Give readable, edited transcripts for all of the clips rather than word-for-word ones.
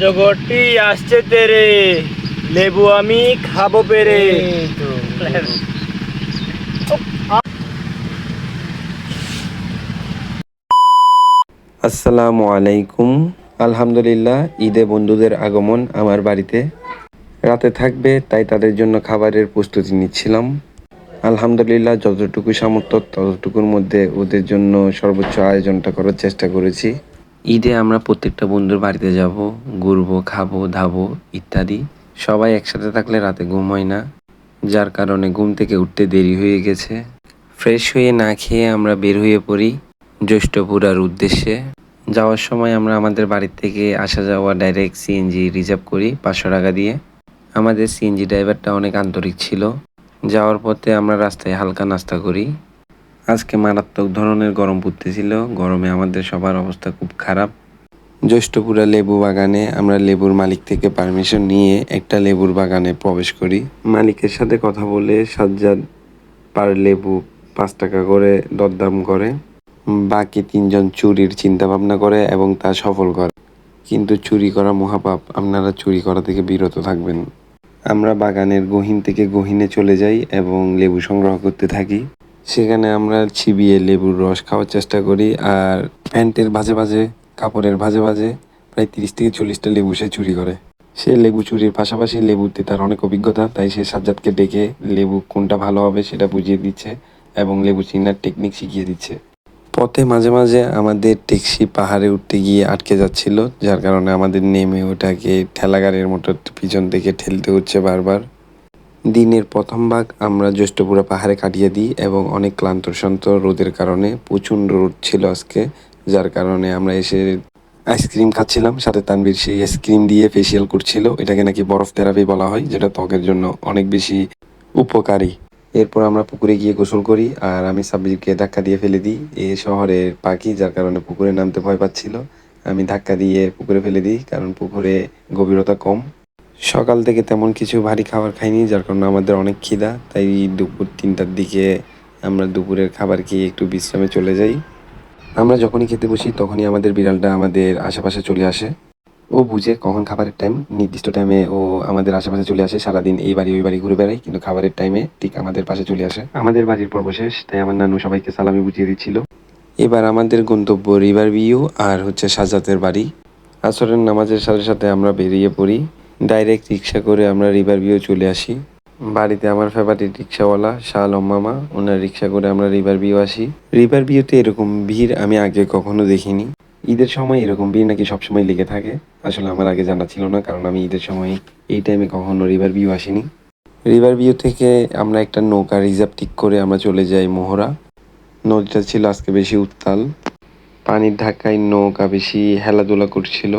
জগৎটি আসছে তেরে, লেবু আমি খাবো পেরে। আসসালামু আলাইকুম। আলহামদুলিল্লাহ, ঈদে বন্ধুদের আগমন আমার বাড়িতে। রাতে থাকবে, তাই তাদের জন্য খাবারের প্রস্তুতি নিচ্ছিলাম। আলহামদুলিল্লাহ, যতটুকু সামর্থ্য ততটুকুর মধ্যে ওদের জন্য সর্বোচ্চ আয়োজনটা করার চেষ্টা করেছি। ঈদে আমরা প্রত্যেকটা বন্ধুর বাড়িতে যাব, ঘুরবো, খাবো, ধাবো ইত্যাদি। সবাই একসাথে থাকলে রাতে ঘুম হয় না, যার কারণে ঘুম থেকে উঠতে দেরি হয়ে গেছে। ফ্রেশ হয়ে না খেয়ে আমরা বের হয়ে পড়ি জ্যৈষ্ঠপুরার উদ্দেশ্যে। যাওয়ার সময় আমরা আমাদের বাড়ি থেকে আসা যাওয়া ডাইরেক্ট সিএনজি রিজার্ভ করি 500 টাকা দিয়ে। আমাদের সিএনজি ড্রাইভারটা অনেক আন্তরিক ছিল। যাওয়ার পথে আমরা রাস্তায় হালকা নাস্তা করি। আজকে মারাত্মক ধরনের গরম পড়তেছিল, গরমে আমাদের সবার অবস্থা খুব খারাপ। জ্যৈষ্ঠপুরা লেবু বাগানে আমরা লেবুর মালিক থেকে পারমিশন নিয়ে একটা লেবুর বাগানে প্রবেশ করি। মালিকের সাথে কথা বলে সাজ্জাদ পার লেবু 5 টাকা করে দরদাম করে। বাকি 3জন চুরির চিন্তা ভাবনা করে এবং তা সফল করে। কিন্তু চুরি করা মহাপাপ, আপনারা চুরি করা থেকে বিরত থাকবেন। আমরা বাগানের গহীন থেকে গহীনে চলে যাই এবং লেবু সংগ্রহ করতে থাকি। সেখানে আমরা চিবিয়ে লেবুর রস খাওয়ার চেষ্টা করি, আর প্যান্টের ভাঁজে ভাঁজে, কাপড়ের ভাঁজে ভাঁজে প্রায় 30 থেকে 40টা লেবু সে চুরি করে। সে লেবু চুরির পাশাপাশি লেবুতে তার অনেক অভিজ্ঞতা, তাই সে সাজ্জাদকে ডেকে লেবু কোনটা ভালো হবে সেটা বুঝিয়ে দিচ্ছে এবং লেবু চিনার টেকনিক শিখিয়ে দিচ্ছে। পথে মাঝে মাঝে আমাদের ট্যাক্সি পাহাড়ে উঠতে গিয়ে আটকে যাচ্ছিল, যার কারণে আমাদের নেমে ওটাকে ঠেলাগাড়ির মতো পিছন থেকে ঠেলতে হচ্ছে বারবার। দিনের প্রথম ভাগ আমরা জ্যৈষ্ঠপুরা পাহাড়ে কাটিয়ে দিই এবং অনেক ক্লান্ত রোদের কারণে, প্রচণ্ড রোদ ছিল আজকে, যার কারণে আমরা এসে আইসক্রিম খাচ্ছিলাম। সাথে তানভীর সেই আইসক্রিম দিয়ে ফেসিয়াল করছিল। এটাকে নাকি বরফ থেরাপি বলা হয়, যেটা ত্বকের জন্য অনেক বেশি উপকারী। এরপর আমরা পুকুরে গিয়ে গোসল করি, আর আমি সাব্বিরকে ধাক্কা দিয়ে ফেলে দিই। এ শহরের পাখি, যার কারণে পুকুরে নামতে ভয় পাচ্ছিল। আমি ধাক্কা দিয়ে পুকুরে ফেলে দিই, কারণ পুকুরে গভীরতা কম। সকাল থেকে তেমন কিছু ভারী খাবার খাইনি, যার কারণে আমাদের অনেক খিদা। তাই দুপুর 3টার দিকে আমরা দুপুরের খাবার খেয়ে একটু বিশ্রামে চলে যাই। আমরা যখনই খেতে বসি তখনই আমাদের বিড়ালটা আমাদের আশেপাশে চলে আসে। ও বুঝে কখন খাবারের টাইম, নির্দিষ্ট টাইমে ও আমাদের আশেপাশে চলে আসে। সারাদিন এই বাড়ি ওই বাড়ি ঘুরে বেড়ায়, কিন্তু খাবারের টাইমে ঠিক আমাদের পাশে চলে আসে। আমাদের বাড়ির পর্ব শেষ, তাই আমার নানু সবাইকে সালামি বুঝিয়ে দিচ্ছিল। এবার আমাদের গন্তব্য রিভার ভিউ আর হচ্ছে সাজ্জাদের বাড়ি। আসরের নামাজের সাথে সাথে আমরা বেরিয়ে পড়ি। ডাইরেক্ট রিক্সা করে আমরা রিভার ভিউ চলে আসি। বাড়িতে আমার ফেভারিট রিক্সাওয়ালা শাহ আলম মামা, ওনার রিক্সা করে আমরা রিভার ভিউ আসি। রিভার ভিউতে এরকম ভিড় আমি আগে কখনো দেখিনি। ঈদের সময় এরকম ভিড় নাকি সবসময় লেগে থাকে। আসলে আমার আগে জানা ছিল না, কারণ আমি ঈদের সময় এই টাইমে কখনো রিভার ভিউ আসিনি। রিভার ভিউ থেকে আমরা একটা নৌকা রিজার্ভ ঠিক করে আমরা চলে যাই মোহরা। নদীটা ছিল আজকে বেশি উত্তাল, পানির ধাক্কায় নৌকা বেশি হেলাদোলা করছিল।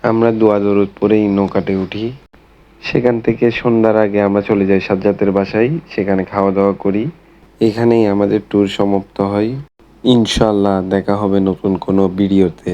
আমরা দোয়া দরুদ পরেই নৌকাতে উঠি। সেখান থেকে সন্ধ্যার আগে আমরা চলে যাই সাজ্জাদের বাসায়, সেখানে খাওয়া দাওয়া করি। এখানেই আমাদের ট্যুর সমাপ্ত হয়। ইনশাল্লাহ দেখা হবে নতুন কোনো ভিডিওতে।